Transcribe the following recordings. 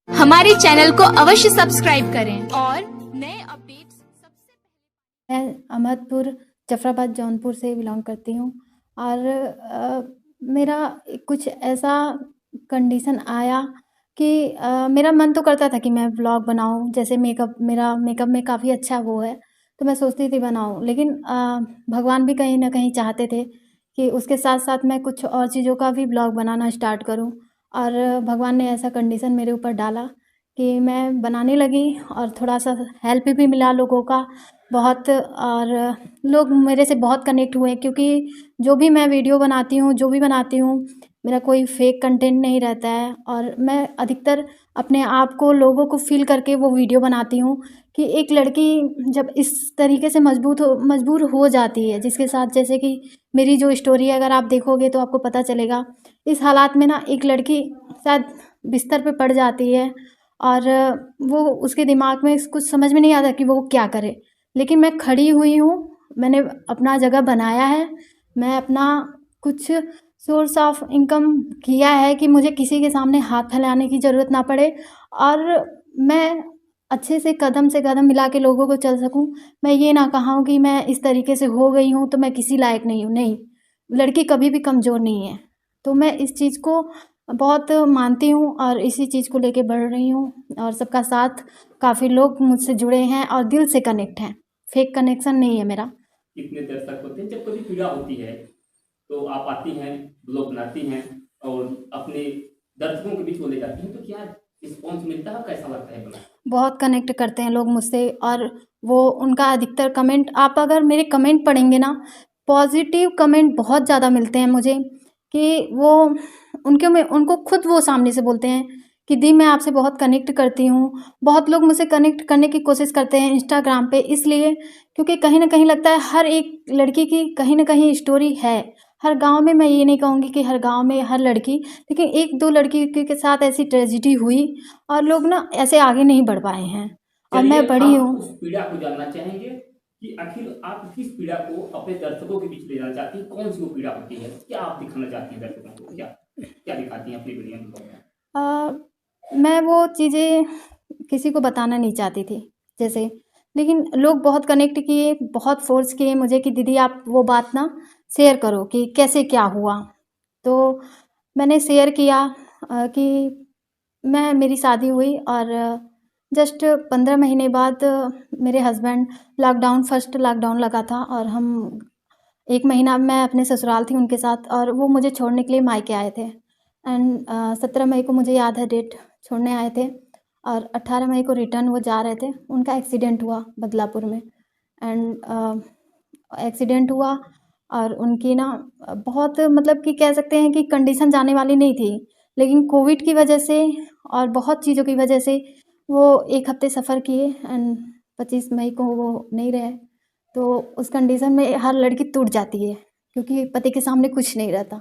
हमारे चैनल को अवश्य सब्सक्राइब करें और नए अपडेट्स सबसे मैं अहमदपुर जफराबाद जौनपुर से बिलोंग करती हूँ और मेरा कुछ ऐसा कंडीशन आया कि मेरा मन तो करता था कि मैं व्लॉग बनाऊँ, जैसे मेकअप, मेरा मेकअप में काफ़ी अच्छा वो है, तो मैं सोचती थी बनाऊँ, लेकिन भगवान भी कहीं न कहीं चाहते थे कि उसके साथ-साथ मैं कुछ और चीज़ों का भी व्लॉग बनाना स्टार्ट करूँ और भगवान ने ऐसा कंडीशन मेरे ऊपर डाला कि मैं बनाने लगी और थोड़ा-सा हेल्प भी मिला लोगों का बहुत, और लोग मेरे से बहुत कनेक्ट हुए क्योंकि जो भी मैं वीडियो बनाती हूँ, जो भी बनाती हूँ, मेरा कोई फेक कंटेंट नहीं रहता है और मैं अधिकतर अपने आप को, लोगों को फ़ील करके वो वीडियो बनाती हूँ कि एक लड़की जब इस तरीके से मजबूर हो जाती है, जिसके साथ, जैसे कि मेरी जो स्टोरी है अगर आप देखोगे तो आपको पता चलेगा। इस हालात में ना एक लड़की शायद बिस्तर पे पड़ जाती है और वो, उसके दिमाग में कुछ समझ में नहीं आता कि वो क्या करे। लेकिन मैं खड़ी हुई हूँ, मैंने अपना जगह बनाया है, मैं अपना कुछ सोर्स ऑफ इनकम किया है कि मुझे किसी के सामने हाथ फैलाने की ज़रूरत ना पड़े और मैं अच्छे से कदम मिला के लोगों को चल सकूँ। मैं ये ना कहूँ कि मैं इस तरीके से हो गई हूँ तो मैं किसी लायक नहीं हूँ, नहीं, लड़की कभी भी कमज़ोर नहीं है। तो मैं इस चीज़ को बहुत मानती हूँ और इसी चीज़ को लेके बढ़ रही हूँ और सबका साथ, काफ़ी लोग मुझसे जुड़े हैं और दिल से कनेक्ट हैं, फेक कनेक्शन नहीं है मेरा। कितने दर्शक होते हैं, जब कभी पीड़ा होती है तो आप आती हैं, ब्लॉग बनाती हैं और अपने दर्शकों के बीच वो ले जाती हैं, तो क्या रिस्पॉन्स मिलता है, कैसा लगता है ब्लॉग? बहुत कनेक्ट करते हैं लोग मुझसे और वो, उनका अधिकतर कमेंट, आप अगर मेरे कमेंट पढ़ेंगे ना, पॉजिटिव कमेंट बहुत ज़्यादा मिलते हैं मुझे कि वो, उनको खुद वो सामने से बोलते हैं कि दी मैं आपसे बहुत कनेक्ट करती हूँ। बहुत लोग मुझसे कनेक्ट करने की कोशिश करते हैं इंस्टाग्राम पे, इसलिए क्योंकि कहीं न कहीं लगता है हर एक लड़की की कहीं न कहीं स्टोरी है। हर गाँव में, मैं ये नहीं कहूँगी कि हर गाँव में हर लड़की, लेकिन 1-2 लड़की के साथ ऐसी ट्रेजेडी हुई और लोग ना ऐसे आगे नहीं बढ़ पाए हैं और मैं चलिए, बढ़ी आप हूँ। उस पीड़ा को जानना चाहेंगे कि आखिर आप किस पीड़ा को अपने दर्शकों के बीच ले जाना चाहती हैं? कौन सी वो पीड़ा होती है? क्या आप दिखाना चाहती हैं दर्शकों को? क्या क्या दिखाती हैं अपनी वीडियो में? मैं वो चीज़ें किसी को बताना नहीं चाहती थी, जैसे, लेकिन लोग बहुत कनेक्ट किए, बहुत फ़ोर्स किए मुझे कि दीदी आप वो बात ना शेयर करो कि कैसे क्या हुआ। तो मैंने शेयर किया कि मेरी शादी हुई और जस्ट 15 महीने बाद मेरे हस्बैंड, फर्स्ट लॉकडाउन लगा था और हम 1 महीना मैं अपने ससुराल थी उनके साथ और वो मुझे छोड़ने के लिए मायके आए थे एंड 17 मई को, मुझे याद है डेट, छोड़ने आए थे और 18 मई को रिटर्न वो जा रहे थे। उनका एक्सीडेंट हुआ बदलापुर में एंड एक्सीडेंट हुआ और उनकी ना बहुत, मतलब कि कह सकते हैं कि कंडीशन जाने वाली नहीं थी, लेकिन कोविड की वजह से और बहुत चीज़ों की वजह से वो 1 हफ़्ते सफ़र किए एंड 25 मई को वो नहीं रहे। तो उस कंडीशन में हर लड़की टूट जाती है क्योंकि पति के सामने कुछ नहीं रहता।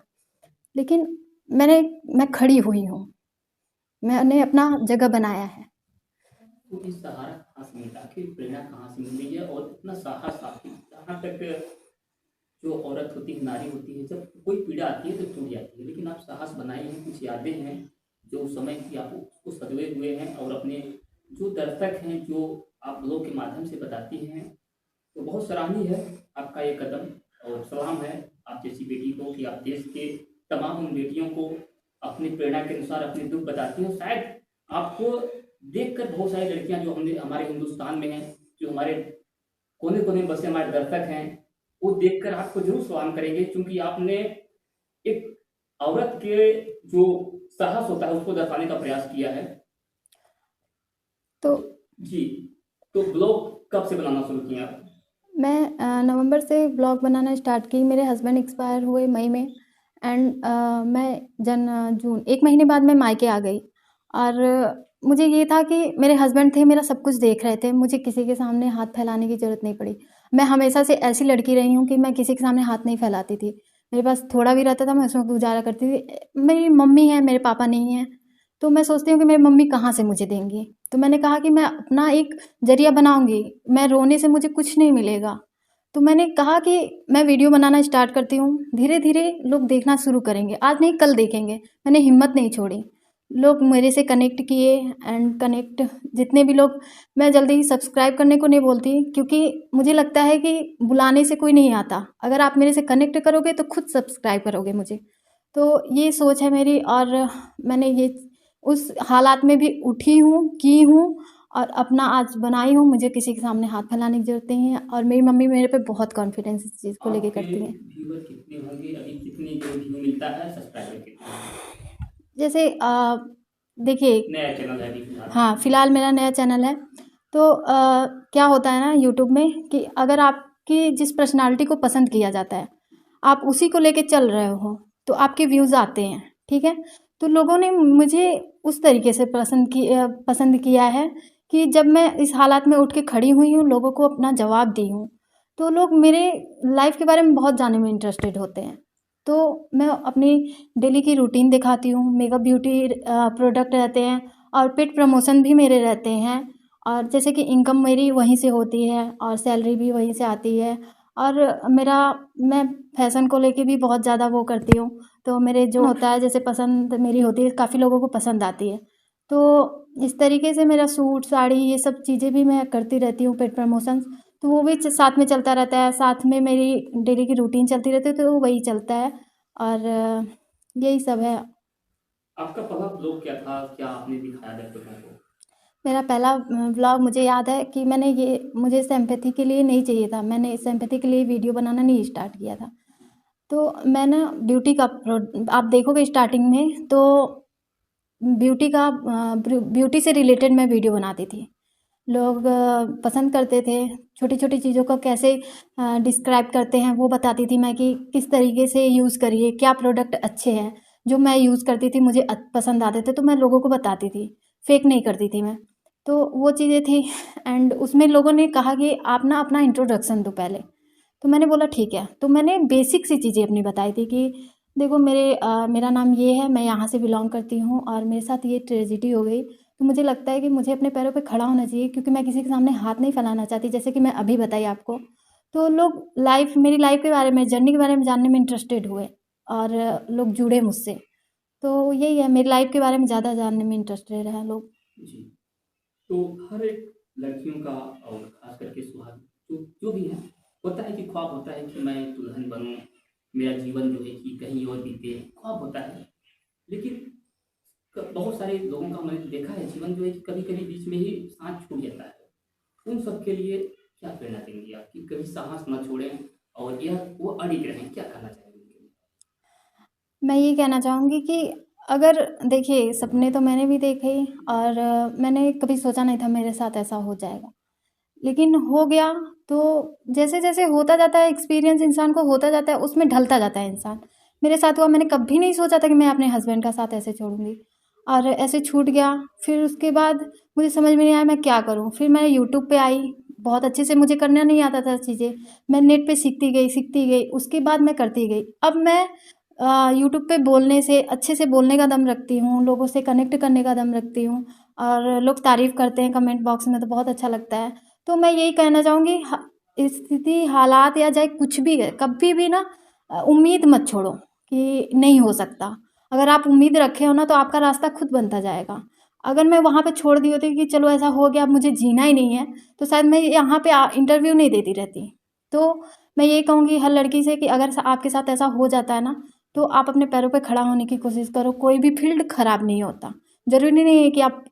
लेकिन मैं खड़ी हुई हूँ, मैंने अपना जगह बनाया है। तो ये सहारा कहाँ से मिलता है? आखिर प्रेरणा कहाँ से मिली है और इतना साहस आखिर जहाँ तक जो औरत होती है, नारी होती है, जब कोई पीड़ा आती है तो टूट जाती है, लेकिन आप साहस बनाए हैं, कुछ यादें हैं जो उस समय की आप उसको सजोए हुए हैं और अपने जो दर्शक हैं, जो आप लोगों के माध्यम से बताती हैं, तो बहुत सराहनीय है आपका ये कदम और सलाम है आप जैसी बेटी को कि आप देश के तमाम उन बेटियों को अपनी प्रेरणा के अनुसार अपने दुख बताती हैं। शायद आपको देखकर बहुत सारी लड़कियां जो हमने हमारे हिंदुस्तान में हैं, जो हमारे कोने-कोने में बसे हमारे दर्शक हैं, वो देखकर आपको ज़रूर सलाम करेंगे क्योंकि आपने एक औरत के जो साहस होता है उसको दर्शाने का प्रयास किया है। तो जी, तो ब्लॉग कब से बनाना शुरू किए आप? मैं नवंबर से ब्लॉग बनाना स्टार्ट की। मेरे हस्बैंड एक्सपायर हुए मई में एंड मैं जून, 1 महीने बाद मैं मायके आ गई और मुझे ये था कि मेरे हस्बैंड थे, मेरा सब कुछ देख रहे थे, मुझे किसी के सामने हाथ फैलाने की ज़रूरत नहीं पड़ी। मैं हमेशा से ऐसी लड़की रही हूँ कि मैं किसी के सामने हाथ नहीं फैलाती थी। मेरे पास थोड़ा भी रहता था, मैं उसमें गुज़ारा करती थी। मेरी मम्मी हैं, मेरे पापा नहीं हैं, तो मैं सोचती हूँ कि मेरी मम्मी कहाँ से मुझे देंगी? तो मैंने कहा कि मैं अपना एक ज़रिया बनाऊँगी, मैं रोने से मुझे कुछ नहीं मिलेगा। तो मैंने कहा कि मैं वीडियो बनाना स्टार्ट करती हूँ, धीरे-धीरे लोग देखना शुरू करेंगे, आज नहीं कल देखेंगे। मैंने हिम्मत नहीं छोड़ी। लोग मेरे से कनेक्ट किए एंड कनेक्ट जितने भी लोग, मैं जल्दी ही सब्सक्राइब करने को नहीं बोलती, क्योंकि मुझे लगता है कि बुलाने से कोई नहीं आता, अगर आप मेरे से कनेक्ट करोगे तो खुद सब्सक्राइब करोगे मुझे। तो ये सोच है मेरी, और मैंने ये उस हालात में भी उठी हूँ, की हूँ और अपना आज बनाई हूँ। मुझे किसी के सामने हाथ फैलाने की ज़रूरत नहीं है, और मेरी मम्मी मेरे पे बहुत कॉन्फिडेंस इस चीज़ को लेके आपके करती हैं। व्यूअर कितने होंगे अभी, कितने जो व्यू मिलता है, सब्सक्राइबर कितने हैं? जैसे देखिए, नया चैनल है अभी फिलहाल? हाँ, फ़िलहाल मेरा नया चैनल है। तो क्या होता है ना यूट्यूब में कि अगर आपकी जिस पर्सनैलिटी को पसंद किया जाता है, आप उसी को लेके चल रहे हो, तो आपके व्यूज़ आते हैं, ठीक है? तो लोगों ने मुझे उस तरीके से पसंद किया है कि जब मैं इस हालात में उठ के खड़ी हुई हूँ, लोगों को अपना जवाब दी हूँ, तो लोग मेरे लाइफ़ के बारे में बहुत जानने में इंटरेस्टेड होते हैं। तो मैं अपनी डेली की रूटीन दिखाती हूँ, मेकअप ब्यूटी प्रोडक्ट रहते हैं और पेड प्रमोशन भी मेरे रहते हैं, और जैसे कि इनकम मेरी वहीं से होती है और सैलरी भी वहीं से आती है। और मैं फैशन को लेके भी बहुत ज़्यादा वो करती हूँ, तो मेरे जो होता है जैसे पसंद मेरी होती है, काफ़ी लोगों को पसंद आती है। तो इस तरीके से मेरा सूट, साड़ी ये सब चीज़ें भी मैं करती रहती हूँ, पेड प्रमोशंस, तो वो भी साथ में चलता रहता है, साथ में मेरी डेली की रूटीन चलती रहती है, तो वही चलता है। और यही सब है। आपका पहला ब्लॉग क्या था? क्या आपने दिखाया दर्शकों को? मेरा पहला व्लॉग मुझे याद है कि मुझे सिंपैथी के लिए नहीं चाहिए था, मैंने सिंपैथी के लिए वीडियो बनाना नहीं स्टार्ट किया था। तो मैं ना ब्यूटी का आप देखोगे स्टार्टिंग में तो ब्यूटी से रिलेटेड मैं वीडियो बनाती थी। लोग पसंद करते थे, छोटी छोटी चीज़ों को कैसे डिस्क्राइब करते हैं वो बताती थी मैं, कि किस तरीके से यूज़ करिए, क्या प्रोडक्ट अच्छे हैं। जो मैं यूज़ करती थी मुझे पसंद आते थे, तो मैं लोगों को बताती थी, फेक नहीं करती थी मैं। तो वो चीज़ें थी। एंड उसमें लोगों ने कहा कि आप ना अपना इंट्रोडक्शन दो पहले। तो मैंने बोला ठीक है, तो मैंने बेसिक सी चीज़ें अपनी बताई थी कि देखो मेरा नाम ये है, मैं यहाँ से बिलोंग करती हूँ और मेरे साथ ये ट्रेजिडी हो गई। तो मुझे लगता है कि मुझे अपने पैरों पे खड़ा होना चाहिए, क्योंकि मैं किसी के सामने हाथ नहीं फैलाना चाहती, जैसे कि मैं अभी बताई आपको। तो लोग मेरी लाइफ के बारे में, जर्नी के बारे में जानने में इंटरेस्टेड हुए, और लोग जुड़े मुझसे। तो यही है, मेरी लाइफ के बारे में ज़्यादा जानने में इंटरेस्टेड हैं लोग। जी। तो हर एक लड़कियों का और खास करके सुहाग जो भी है, होता है कि ख्वाब होता है कि मैं दुल्हन बनूं, मेरा जीवन जो है कि कहीं और बीते, ख्वाब होता है। लेकिन बहुत सारे लोगों का मैंने देखा है जीवन जो है कि कभी कभी बीच में ही साथ छूट जाता है। उन सब के लिए क्या प्रेरणा देंगी आप कि कभी साहस न छोड़ें और यह वो अडिग रहें? क्या कहना चाहेंगे उनके लिए? मैं ये कहना चाहूँगी कि अगर देखिए, सपने तो मैंने भी देखे, और मैंने कभी सोचा नहीं था मेरे साथ ऐसा हो जाएगा, लेकिन हो गया। तो जैसे जैसे होता जाता है एक्सपीरियंस, इंसान को होता जाता है, उसमें ढलता जाता है इंसान। मेरे साथ हुआ, मैंने कभी नहीं सोचा था कि मैं अपने हस्बैंड का साथ ऐसे छोड़ूंगी, और ऐसे छूट गया। फिर उसके बाद मुझे समझ में नहीं आया मैं क्या करूं। फिर मैं यूट्यूब पे आई, बहुत अच्छे से मुझे करना नहीं आता था चीज़ें, मैं नेट पे सीखती गई, उसके बाद मैं करती गई। अब मैं यूट्यूब पे बोलने से, अच्छे से बोलने का दम रखती हूँ, लोगों से कनेक्ट करने का दम रखती हूँ, और लोग तारीफ़ करते हैं कमेंट बॉक्स में, तो बहुत अच्छा लगता है। तो मैं यही कहना चाहूँगी, स्थिति, हालात या चाहे कुछ भी है, कभी भी ना उम्मीद मत छोड़ो कि नहीं हो सकता। अगर आप उम्मीद रखे हो ना, तो आपका रास्ता खुद बनता जाएगा। अगर मैं वहाँ पे छोड़ दी होती कि चलो ऐसा हो गया, अब मुझे जीना ही नहीं है, तो शायद मैं यहाँ पे इंटरव्यू नहीं देती रहती। तो मैं यही कहूँगी हर लड़की से कि अगर आपके साथ ऐसा हो जाता है ना, तो आप अपने पैरों पे खड़ा होने की कोशिश करो। कोई भी फील्ड खराब नहीं होता। ज़रूरी नहीं है कि आप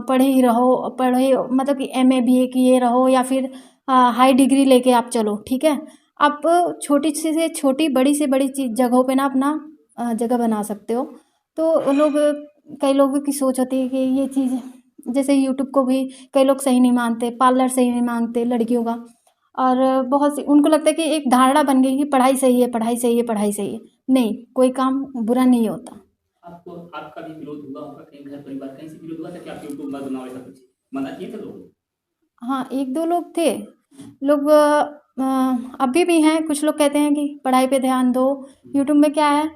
पढ़े ही रहो, पढ़े मतलब कि एमए बीए किए रहो, या फिर हाई डिग्री लेके आप चलो, ठीक है? आप छोटी से छोटी, बड़ी से बड़ी चीज़ जगहों पे ना अपना जगह बना सकते हो। तो वो लोग, कई लोगों की सोच होती है कि ये चीज़, जैसे यूट्यूब को भी कई लोग सही नहीं मानते, पार्लर सही नहीं मानते लड़कियों का, और बहुत सी उनको लगता है कि एक धारणा बन गई कि पढ़ाई सही है, पढ़ाई सही है, पढ़ाई सही है। नहीं, कोई काम बुरा नहीं होता। आपको आपका भी विरोध हुआ होगा कहीं, घर परिवार कहीं से विरोध हुआ था कि आप यूट्यूब मत बनाओ, ऐसा कुछ मना किए थे लोग? हाँ, 1-2 लोग थे। लोग अभी भी हैं, कुछ लोग कहते हैं कि पढ़ाई पे ध्यान दो, यूट्यूब में क्या है?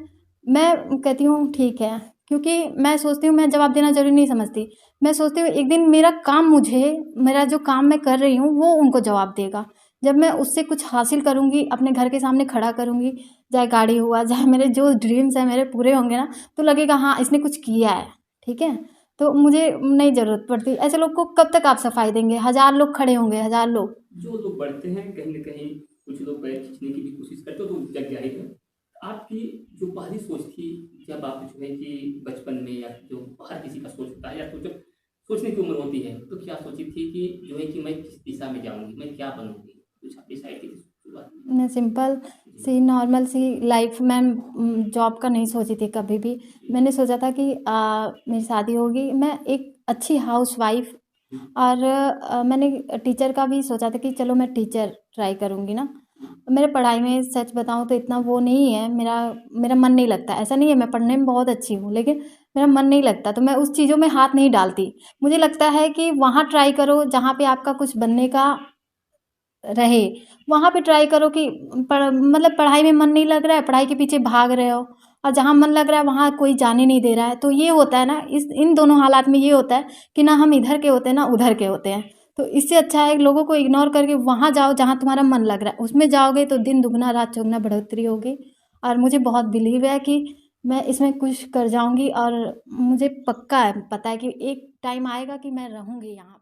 मैं कहती हूँ ठीक है, क्योंकि मैं सोचती हूँ, मैं जवाब देना ज़रूरी नहीं समझती। मैं सोचती हूँ एक दिन मेरा जो काम मैं कर रही हूँ वो उनको जवाब देगा। जब मैं उससे कुछ हासिल करूँगी, अपने घर के सामने खड़ा करूँगी, चाहे गाड़ी हुआ, चाहे मेरे जो ड्रीम्स हैं मेरे पूरे होंगे ना, तो लगेगा हाँ, इसने कुछ किया है, ठीक है? तो मुझे नहीं ज़रूरत पड़ती। ऐसे लोग को कब तक आप सफाई देंगे? 1000 लोग खड़े होंगे, 1000 लोग। जो लोग बढ़ते हैं कहीं न कहीं कुछ लोग पैर खींचने की भी कोशिश करते हो तो जग जाहिर है। आपकी जो पहली सोच थी जब आप जो है कि बचपन में या जो हर किसी का सोच होता है या तो जब सोचने की उम्र होती है, तो क्या सोची थी कि जो है कि मैं किस दिशा में जाऊँगी, मैं क्या बनूँगी? कुछ आप डिसाइड की थी शुरुआत में? मैं सिंपल जी, सी नॉर्मल सी लाइफ में जॉब का नहीं सोची थी कभी भी। जी, मैंने सोचा था कि मेरी शादी होगी, मैं एक अच्छी हाउसवाइफ़ जी, और मैंने टीचर का भी सोचा था कि चलो मैं टीचर ट्राई करूँगी ना। जी, मेरे पढ़ाई में सच बताऊँ तो इतना वो नहीं है, मेरा मेरा मन नहीं लगता। ऐसा नहीं है मैं पढ़ने में बहुत अच्छी हूँ, लेकिन मेरा मन नहीं लगता, तो मैं उस चीज़ों में हाथ नहीं डालती। मुझे लगता है कि वहाँ ट्राई करो जहाँ पे आपका कुछ बनने का रहे। वहाँ पे ट्राई करो कि मतलब पढ़ाई में मन नहीं लग रहा है, पढ़ाई के पीछे भाग रहे हो और जहाँ मन लग रहा है वहाँ कोई जाने नहीं दे रहा है। तो ये होता है ना, इस इन दोनों हालात में ये होता है कि ना हम इधर के होते हैं ना उधर के होते हैं। तो इससे अच्छा है लोगों को इग्नोर करके वहाँ जाओ जहाँ तुम्हारा मन लग रहा है। उसमें जाओगे तो दिन दुगना रात चौगुना बढ़ोतरी होगी और मुझे बहुत बिलीव है कि मैं इसमें कुछ कर जाऊँगी और मुझे पक्का है, पता है कि एक टाइम आएगा कि मैं रहूँगी यहाँ।